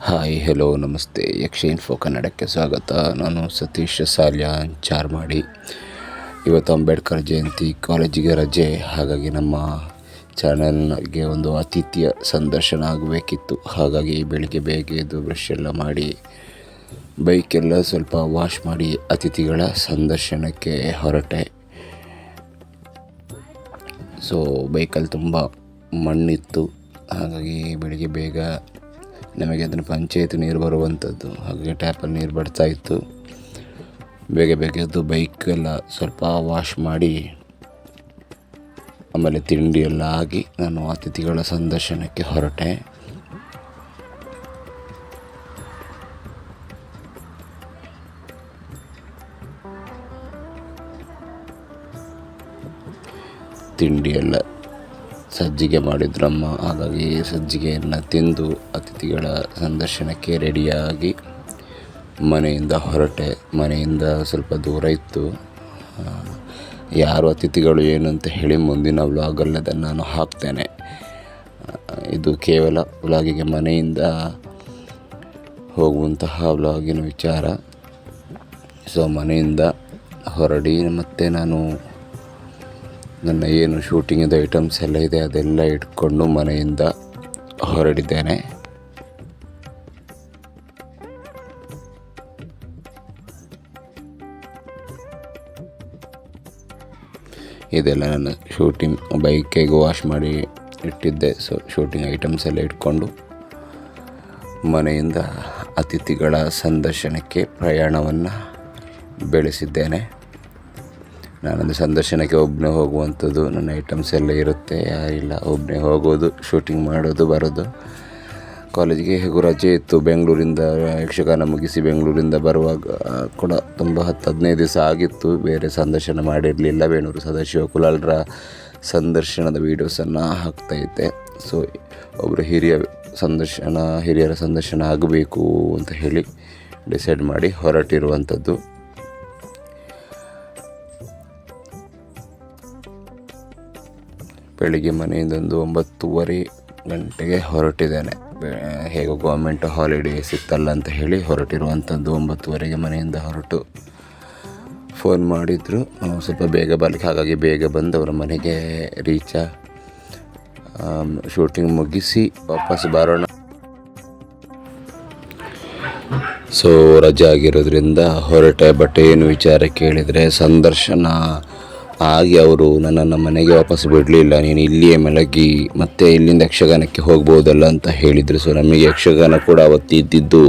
Hi hello ನಮಸ್ತೆ ಯಕ್ಷ info ಕನ್ನಡಕ್ಕೆ ಸ್ವಾಗತ. ನಾನು ಸತೀಶ್ ಸಾಲ್ಯ ಚಾರ್ಮಾಡಿ. ಇವತ್ತು ಅಂಬೇಡ್ಕರ್ ಜಯಂತಿ, ಕಾಲೇಜಿಗೆ ರಜೆ, ಹಾಗಾಗಿ ನಮ್ಮ ಚಾನಲ್ಗೆ ಒಂದು ಅತಿಥಿಯ ಸಂದರ್ಶನ ಆಗಬೇಕಿತ್ತು. ಹಾಗಾಗಿ ಬೆಳಿಗ್ಗೆ ಬೇಗ ಎದ್ದು ಬ್ರಷ್ ಎಲ್ಲ ಮಾಡಿ ಬೈಕೆಲ್ಲ ಸ್ವಲ್ಪ ವಾಶ್ ಮಾಡಿ ಅತಿಥಿಗಳ ಸಂದರ್ಶನಕ್ಕೆ ಹೊರಟೆ. ಸೊ ಬೈಕಲ್ಲಿ ತುಂಬ ಮಣ್ಣಿತ್ತು, ಹಾಗಾಗಿ ಬೆಳಿಗ್ಗೆ ಬೇಗ ನಮಗೆ ಅದನ್ನು ಪಂಚಾಯತ್ ನೀರು ಬರುವಂಥದ್ದು, ಹಾಗೆ ಟ್ಯಾಪಲ್ಲಿ ನೀರು ಬರ್ತಾಯಿತ್ತು. ಬೇಗ ಎದ್ದು ಬೈಕೆಲ್ಲ ಸ್ವಲ್ಪ ವಾಶ್ ಮಾಡಿ ಆಮೇಲೆ ತಿಂಡಿ ಎಲ್ಲ ಆಗಿ ನಾನು ಅತಿಥಿಗಳ ಸಂದರ್ಶನಕ್ಕೆ ಹೊರಟೆ. ತಿಂಡಿ ಎಲ್ಲ ಸಜ್ಜಿಗೆ ಮಾಡಿದ್ರಮ್ಮ, ಹಾಗಾಗಿ ಸಜ್ಜಿಗೆಯನ್ನು ತಿಂದು ಅತಿಥಿಗಳ ಸಂದರ್ಶನಕ್ಕೆ ರೆಡಿಯಾಗಿ ಮನೆಯಿಂದ ಹೊರಟೆ. ಮನೆಯಿಂದ ಸ್ವಲ್ಪ ದೂರ ಇತ್ತು. ಯಾರು ಅತಿಥಿಗಳು ಏನು ಅಂತ ಹೇಳಿ ಮುಂದಿನ ವ್ಲಾಗಲ್ಲಿ ಅದನ್ನು ನಾನು ಹಾಕ್ತೇನೆ. ಇದು ಕೇವಲ ವ್ಲಾಗಿಗೆ ಮನೆಯಿಂದ ಹೋಗುವಂತಹ ವ್ಲಾಗಿನ ವಿಚಾರ. ಸೊ ಮನೆಯಿಂದ ಹೊರಡಿ ಮತ್ತು ನಾನು ನನ್ನ ಏನು ಶೂಟಿಂಗಿದ ಐಟಮ್ಸ್ ಎಲ್ಲ ಇದೆ ಅದೆಲ್ಲ ಇಟ್ಕೊಂಡು ಮನೆಯಿಂದ ಹೊರಡಿದ್ದೇನೆ. ಇದೆಲ್ಲ ನನ್ನ ಶೂಟಿಂಗ್ ಬೈಕಿಗೆ ವಾಶ್ ಮಾಡಿ ಇಟ್ಟಿದ್ದೆ. ಸೊ ಶೂಟಿಂಗ್ ಐಟಮ್ಸ್ ಎಲ್ಲ ಇಟ್ಕೊಂಡು ಮನೆಯಿಂದ ಅತಿಥಿಗಳ ಸಂದರ್ಶನಕ್ಕೆ ಪ್ರಯಾಣವನ್ನು ಬೆಳೆಸಿದ್ದೇನೆ. ನಾನೊಂದು ಸಂದರ್ಶನಕ್ಕೆ ಒಬ್ಬನೇ ಹೋಗುವಂಥದ್ದು, ನನ್ನ ಐಟಮ್ಸ್ ಎಲ್ಲ ಇರುತ್ತೆ, ಯಾರಿಲ್ಲ, ಒಬ್ಬನೇ ಹೋಗೋದು, ಶೂಟಿಂಗ್ ಮಾಡೋದು, ಬರೋದು. ಕಾಲೇಜಿಗೆ ಹೇಗೂ ರಜೆ ಇತ್ತು. ಬೆಂಗಳೂರಿಂದ ಯಕ್ಷಗಾನ ಮುಗಿಸಿ ಬೆಂಗಳೂರಿಂದ ಬರುವಾಗ ಕೂಡ ತುಂಬ 10-15 ದಿವಸ ಆಗಿತ್ತು. ಬೇರೆ ಸಂದರ್ಶನ ಮಾಡಿರಲಿಲ್ಲ. ಬೇಣೂರು ಸದಾಶಿವ ಕುಲಾಲ್ರ ಸಂದರ್ಶನದ ವೀಡಿಯೋಸನ್ನು ಹಾಕ್ತಾಯಿದ್ದೆ. ಸೊ ಒಬ್ಬರು ಹಿರಿಯರ ಸಂದರ್ಶನ ಆಗಬೇಕು ಅಂತ ಹೇಳಿ ಡಿಸೈಡ್ ಮಾಡಿ ಹೊರಟಿರುವಂಥದ್ದು. ಬೆಳಿಗ್ಗೆ ಮನೆಯಿಂದ ಒಂದು 9:30 ಗಂಟೆಗೆ ಹೊರಟಿದ್ದೇನೆ. ಹೇಗೋ ಗೌರ್ಮೆಂಟ್ ಹಾಲಿಡೇ ಸಿಗ್ತಲ್ಲ ಅಂತ ಹೇಳಿ ಹೊರಟಿರುವಂಥದ್ದು. 9:30ಗೆ ಮನೆಯಿಂದ ಹೊರಟು ಫೋನ್ ಮಾಡಿದರು ಸ್ವಲ್ಪ ಬೇಗ ಬರಲಿಕ್ಕೆ, ಹಾಗಾಗಿ ಬೇಗ ಬಂದು ಅವರ ಮನೆಗೆ ರೀಚ್ ಶೂಟಿಂಗ್ ಮುಗಿಸಿ ವಾಪಸ್ ಬರೋಣ. ಸೊ ರಜೆ ಆಗಿರೋದ್ರಿಂದ ಹೊರಟೆ. ಬಟ್ ಏನು ವಿಚಾರ ಕೇಳಿದರೆ, ಸಂದರ್ಶನ ಆಗಿ ಅವರು ನನ್ನನ್ನು ಮನೆಗೆ ವಾಪಸ್ ಬಿಡಲಿಲ್ಲ. ನೀನು ಇಲ್ಲಿಯೇ ಮಲಗಿ ಮತ್ತೆ ಇಲ್ಲಿಂದ ಯಕ್ಷಗಾನಕ್ಕೆ ಹೋಗ್ಬೋದಲ್ಲ ಅಂತ ಹೇಳಿದರು. ಸೊ ನಮಗೆ ಯಕ್ಷಗಾನ ಕೂಡ ಅವತ್ತು ಇದ್ದಿದ್ದು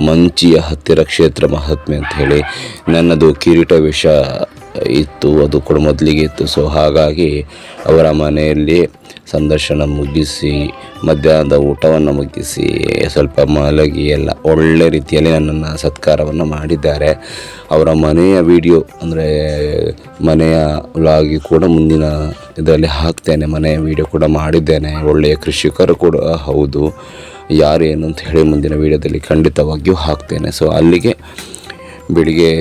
ಮಂಚಿಯ ಹತ್ತಿರ ಕ್ಷೇತ್ರ ಮಹಾತ್ಮೆ ಅಂತ ಹೇಳಿ. ನನ್ನದು ಕಿರೀಟ ವೇಷ ಇತ್ತು, ಅದು ಕೂಡ ಮೊದಲಿಗೆ ಇತ್ತು. ಸೊ ಹಾಗಾಗಿ ಅವರ ಮನೆಯಲ್ಲಿ ಸಂದರ್ಶನ ಮುಗಿಸಿ ಮಧ್ಯಾಹ್ನದ ಊಟವನ್ನು ಮುಗಿಸಿ ಸ್ವಲ್ಪ ಮಲಗಿ ಎಲ್ಲ ಒಳ್ಳೆ ರೀತಿಯಲ್ಲಿ ನನ್ನನ್ನು ಸತ್ಕಾರವನ್ನು ಮಾಡಿದ್ದಾರೆ. ಅವರ ಮನೆಯ ವಿಡಿಯೋ ಅಂದರೆ ಮನೆಯ ವ್ಲಾಗಿ ಕೂಡ ಮುಂದಿನ ಇದರಲ್ಲಿ ಹಾಕ್ತೇನೆ. ಮನೆಯ ವಿಡಿಯೋ ಕೂಡ ಮಾಡಿದ್ದೇನೆ. ಒಳ್ಳೆಯ ಕೃಷಿಕರು ಕೂಡ ಹೌದು. ಯಾರೇನು ಅಂತ ಹೇಳಿ ಮುಂದಿನ ವಿಡಿಯೋದಲ್ಲಿ ಖಂಡಿತವಾಗಿಯೂ ಹಾಕ್ತೇನೆ. ಸೊ ಅಲ್ಲಿಗೆ ಬೆಳಿಗ್ಗೆ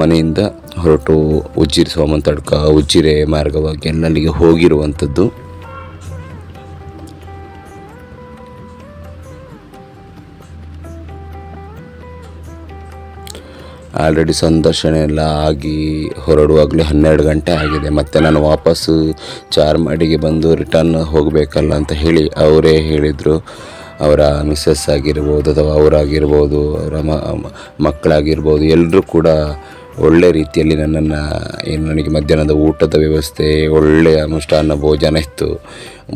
ಮನೆಯಿಂದ ಹೊರಟು ಉಜ್ಜಿರೆ ಸೋಮಂತಡ್ಕ, ಉಜ್ಜಿರೆ ಮಾರ್ಗವಾಗಿ ಎಲ್ಲಲ್ಲಿಗೆ ಹೋಗಿರುವಂಥದ್ದು. ಆಲ್ರೆಡಿ ಸಂದರ್ಶನ ಎಲ್ಲ ಆಗಿ ಹೊರಡುವಾಗಲೇ 12 ಗಂಟೆ ಆಗಿದೆ. ಮತ್ತು ನಾನು ವಾಪಸ್ಸು ಚಾರ್ಮಾಡಿಗೆ ಬಂದು ರಿಟರ್ನ್ ಹೋಗಬೇಕಲ್ಲ ಅಂತ ಹೇಳಿ ಅವರೇ ಹೇಳಿದರು. ಅವರ ಮಿಸ್ಸಸ್ ಆಗಿರ್ಬೋದು ಅಥವಾ ಅವರಾಗಿರ್ಬೋದು, ಅವರ ಮಕ್ಕಳಾಗಿರ್ಬೋದು, ಎಲ್ಲರೂ ಕೂಡ ಒಳ್ಳೆ ರೀತಿಯಲ್ಲಿ ನನ್ನನ್ನು ನನಗೆ ಮಧ್ಯಾಹ್ನದ ಊಟದ ವ್ಯವಸ್ಥೆ, ಒಳ್ಳೆಯ ಮೃಷ್ಟಾನ್ನ ಭೋಜನ ಇತ್ತು,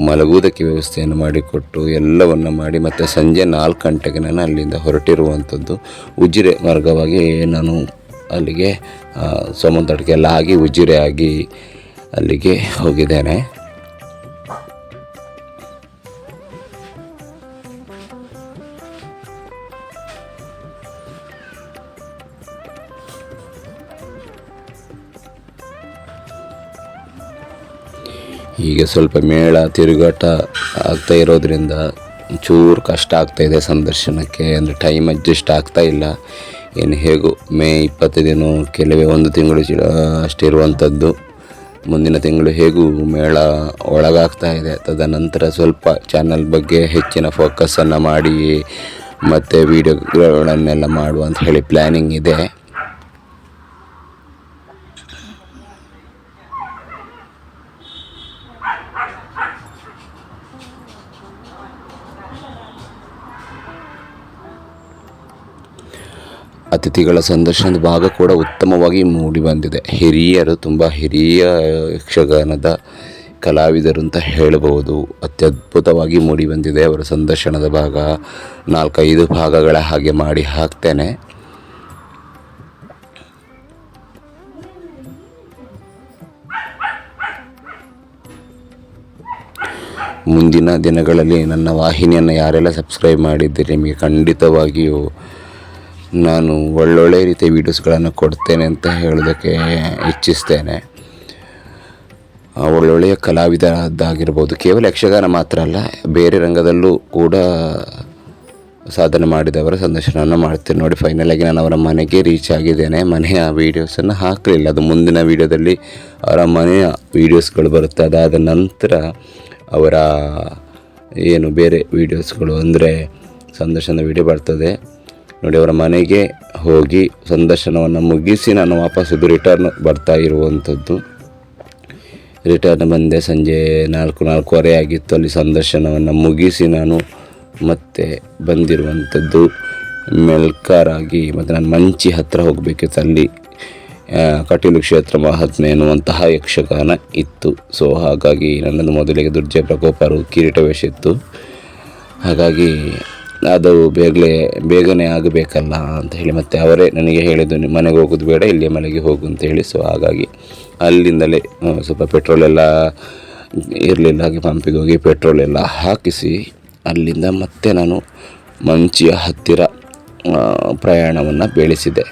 ಮಲಗುವುದಕ್ಕೆ ವ್ಯವಸ್ಥೆಯನ್ನು ಮಾಡಿಕೊಟ್ಟು ಎಲ್ಲವನ್ನು ಮಾಡಿ ಮತ್ತು ಸಂಜೆ 4 ಗಂಟೆಗೆ ನಾನು ಅಲ್ಲಿಂದ ಹೊರಟಿರುವಂಥದ್ದು. ಉಜಿರೆ ಮಾರ್ಗವಾಗಿ ನಾನು ಅಲ್ಲಿಗೆ ಸೋಮಂತಡ್ಕ ಎಲ್ಲ ಆಗಿ ಉಜಿರೆ ಆಗಿ ಅಲ್ಲಿಗೆ ಹೋಗಿದ್ದೇನೆ. ಹೀಗೆ ಸ್ವಲ್ಪ ಮೇಳ ತಿರುಗಾಟ ಆಗ್ತಾ ಇರೋದ್ರಿಂದ ಚೂರು ಕಷ್ಟ ಆಗ್ತಾಯಿದೆ ಸಂದರ್ಶನಕ್ಕೆ. ಅಂದರೆ ಟೈಮ್ ಅಡ್ಜಸ್ಟ್ ಆಗ್ತಾಯಿಲ್ಲ. ಏನು ಹೇಗೂ ಮೇ 25 ಕೆಲವೇ 1 ತಿಂಗಳು ಅಷ್ಟಿರುವಂಥದ್ದು. ಮುಂದಿನ ತಿಂಗಳು ಹೇಗೂ ಮೇಳ ಒಳಗಾಗ್ತಾ ಇದೆ. ತದನಂತರ ಸ್ವಲ್ಪ ಚಾನಲ್ ಬಗ್ಗೆ ಹೆಚ್ಚಿನ ಫೋಕಸನ್ನು ಮಾಡಿ ಮತ್ತು ವೀಡಿಯೋಗಳನ್ನೆಲ್ಲ ಮಾಡುವ ಅಂತ ಹೇಳಿ ಪ್ಲ್ಯಾನಿಂಗ್ ಇದೆ. ಅತಿಥಿಗಳ ಸಂದರ್ಶನದ ಭಾಗ ಕೂಡ ಉತ್ತಮವಾಗಿ ಮೂಡಿ ಬಂದಿದೆ. ಹಿರಿಯರು, ತುಂಬ ಹಿರಿಯ ಯಕ್ಷಗಾನದ ಕಲಾವಿದರು ಅಂತ ಹೇಳಬಹುದು. ಅತ್ಯದ್ಭುತವಾಗಿ ಮೂಡಿ ಬಂದಿದೆ ಅವರ ಸಂದರ್ಶನದ ಭಾಗ. 4-5 ಭಾಗಗಳ ಹಾಗೆ ಮಾಡಿ ಹಾಕ್ತೇನೆ. ಮುಂದಿನ ದಿನಗಳಲ್ಲಿ ನನ್ನ ವಾಹಿನಿಯನ್ನು ಯಾರೆಲ್ಲ ಸಬ್ಸ್ಕ್ರೈಬ್ ಮಾಡಿದ್ದೀರಿ ನಿಮಗೆ ಖಂಡಿತವಾಗಿಯೂ ನಾನು ಒಳ್ಳೊಳ್ಳೆ ರೀತಿಯ ವೀಡಿಯೋಸ್ಗಳನ್ನು ಕೊಡ್ತೇನೆ ಅಂತ ಹೇಳೋದಕ್ಕೆ ಇಚ್ಛಿಸ್ತೇನೆ. ಒಳ್ಳೊಳ್ಳೆಯ ಕಲಾವಿದರಾಗಿರ್ಬೋದು, ಕೇವಲ ಯಕ್ಷಗಾನ ಮಾತ್ರ ಅಲ್ಲ, ಬೇರೆ ರಂಗದಲ್ಲೂ ಕೂಡ ಸಾಧನೆ ಮಾಡಿದವರ ಸಂದರ್ಶನವನ್ನು ಮಾಡ್ತೇನೆ. ನೋಡಿ, ಫೈನಲಾಗಿ ನಾನು ಅವರ ಮನೆಗೆ ರೀಚ್ ಆಗಿದ್ದೇನೆ. ಮನೆಯ ವೀಡಿಯೋಸನ್ನು ಹಾಕಲಿಲ್ಲ, ಅದು ಮುಂದಿನ ವೀಡಿಯೋದಲ್ಲಿ ಅವರ ಮನೆಯ ವೀಡಿಯೋಸ್ಗಳು ಬರುತ್ತೆ. ಅದಾದ ನಂತರ ಅವರ ಏನು ಬೇರೆ ವೀಡಿಯೋಸ್ಗಳು ಅಂದರೆ ಸಂದರ್ಶನದ ವೀಡಿಯೋ ಬರ್ತದೆ. ನೋಡಿ, ಅವರ ಮನೆಗೆ ಹೋಗಿ ಸಂದರ್ಶನವನ್ನು ಮುಗಿಸಿ ನಾನು ವಾಪಸ್ ರಿಟರ್ನ್ ಬರ್ತಾ ಇರುವಂಥದ್ದು. ರಿಟರ್ನ್ ಬಂದೆ ಸಂಜೆ 4-4:15 ಆಗಿತ್ತು. ಅಲ್ಲಿ ಸಂದರ್ಶನವನ್ನು ಮುಗಿಸಿ ನಾನು ಮತ್ತೆ ಬಂದಿರುವಂಥದ್ದು ಮೆಲ್ಕಾರಾಗಿ. ಮತ್ತು ನಾನು ಮಂಚಿ ಹತ್ತಿರ ಹೋಗಬೇಕಿತ್ತು. ಅಲ್ಲಿ ಕಟೀಲು ಕ್ಷೇತ್ರ ಮಹಾತ್ಮೆ ಎನ್ನುವಂತಹ ಯಕ್ಷಗಾನ ಇತ್ತು. ಸೊ ಹಾಗಾಗಿ ನನ್ನದು ಮೊದಲಿಗೆ ದುರ್ಜಯ ಪ್ರಕೋಪರು ಕಿರೀಟ ವೇಷ ಇತ್ತು. ಹಾಗಾಗಿ ಅದು ಬೇಗನೆ ಆಗಬೇಕಲ್ಲ ಅಂತ ಹೇಳಿ ಮತ್ತೆ ಅವರೇ ನನಗೆ ಹೇಳಿದ್ದು, ಮನೆಗೆ ಹೋಗೋದು ಬೇಡ, ಇಲ್ಲಿಯೇ ಮನೆಗೆ ಹೋಗು ಅಂತ ಹೇಳಿ. ಸೊ ಹಾಗಾಗಿ ಅಲ್ಲಿಂದಲೇ ಸ್ವಲ್ಪ ಪೆಟ್ರೋಲ್ ಎಲ್ಲ ಇರಲಿಲ್ಲ, ಹಾಗೆ ಪಂಪಿಗೆ ಹೋಗಿ ಪೆಟ್ರೋಲ್ ಎಲ್ಲ ಹಾಕಿಸಿ ಅಲ್ಲಿಂದ ಮತ್ತೆ ನಾನು ಮಂಚಿಯ ಹತ್ತಿರ ಪ್ರಯಾಣವನ್ನು ಬೆಳೆಸಿದೆ.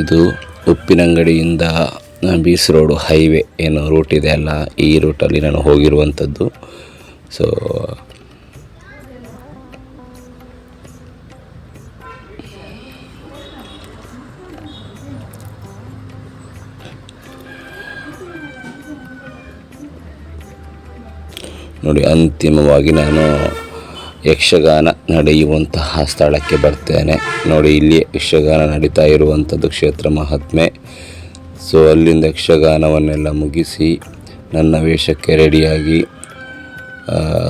ಇದು ಉಪ್ಪಿನಂಗಡಿಯಿಂದ ಬೀಸ್ ರೋಡು ಹೈವೇ ಏನು ರೂಟ್ ಇದೆ ಅಲ್ಲ, ಈ ರೂಟಲ್ಲಿ ನಾನು ಹೋಗಿರುವಂಥದ್ದು. ಸೊ ನೋಡಿ, ಅಂತಿಮವಾಗಿ ನಾನು ಯಕ್ಷಗಾನ ನಡೆಯುವಂತಹ ಸ್ಥಳಕ್ಕೆ ಬರ್ತೇನೆ. ನೋಡಿ, ಇಲ್ಲಿ ಯಕ್ಷಗಾನ ನಡೀತಾ ಇರುವಂಥದ್ದು ಕ್ಷೇತ್ರ ಮಹಾತ್ಮೆ. ಸೊ ಅಲ್ಲಿಂದ ಯಕ್ಷಗಾನವನ್ನೆಲ್ಲ ಮುಗಿಸಿ ನನ್ನ ವೇಷಕ್ಕೆ ರೆಡಿಯಾಗಿ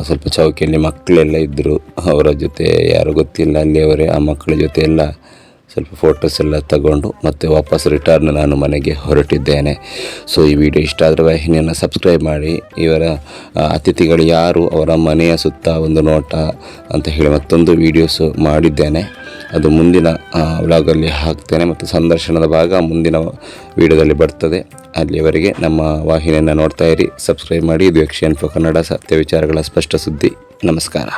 ಸ್ವಲ್ಪ ಚೌಕಿಯಲ್ಲಿ ಮಕ್ಕಳೆಲ್ಲ ಇದ್ದರು, ಅವರ ಜೊತೆ ಯಾರು ಗೊತ್ತಿಲ್ಲ ಅಲ್ಲಿಯವರೇ, ಆ ಮಕ್ಕಳ ಜೊತೆ ಎಲ್ಲ ಸ್ವಲ್ಪ ಫೋಟೋಸ್ ಎಲ್ಲ ತಗೊಂಡು ಮತ್ತೆ ವಾಪಸ್ ರಿಟರ್ನ್ ನಾನು ಮನೆಗೆ ಹೊರಟಿದ್ದೇನೆ. ಸೊ ಈ ವಿಡಿಯೋ ಇಷ್ಟ ಆದರೆ ವಾಹಿನಿಯನ್ನು ಸಬ್ಸ್ಕ್ರೈಬ್ ಮಾಡಿ. ಇವರ ಅತಿಥಿಗಳು ಯಾರು, ಅವರ ಮನೆಯ ಸುತ್ತ ಒಂದು ನೋಟ ಅಂತ ಹೇಳಿ ಮತ್ತೊಂದು ವೀಡಿಯೋಸು ಮಾಡಿದ್ದೇನೆ, ಅದು ಮುಂದಿನ ವ್ಲಾಗಲ್ಲಿ ಹಾಕ್ತೇನೆ. ಮತ್ತು ಸಂದರ್ಶನದ ಭಾಗ ಮುಂದಿನ ವೀಡಿಯೋದಲ್ಲಿ ಬರ್ತದೆ. ಅಲ್ಲಿಯವರೆಗೆ ನಮ್ಮ ವಾಹಿನಿಯನ್ನು ನೋಡ್ತಾ ಇರಿ, ಸಬ್ಸ್ಕ್ರೈಬ್ ಮಾಡಿ. ಇದು ಯಕ್ಷ ಇನ್ಫೋ ಕನ್ನಡ, ಸತ್ಯ ವಿಚಾರಗಳ ಸ್ಪಷ್ಟ ಸುದ್ದಿ. ನಮಸ್ಕಾರ.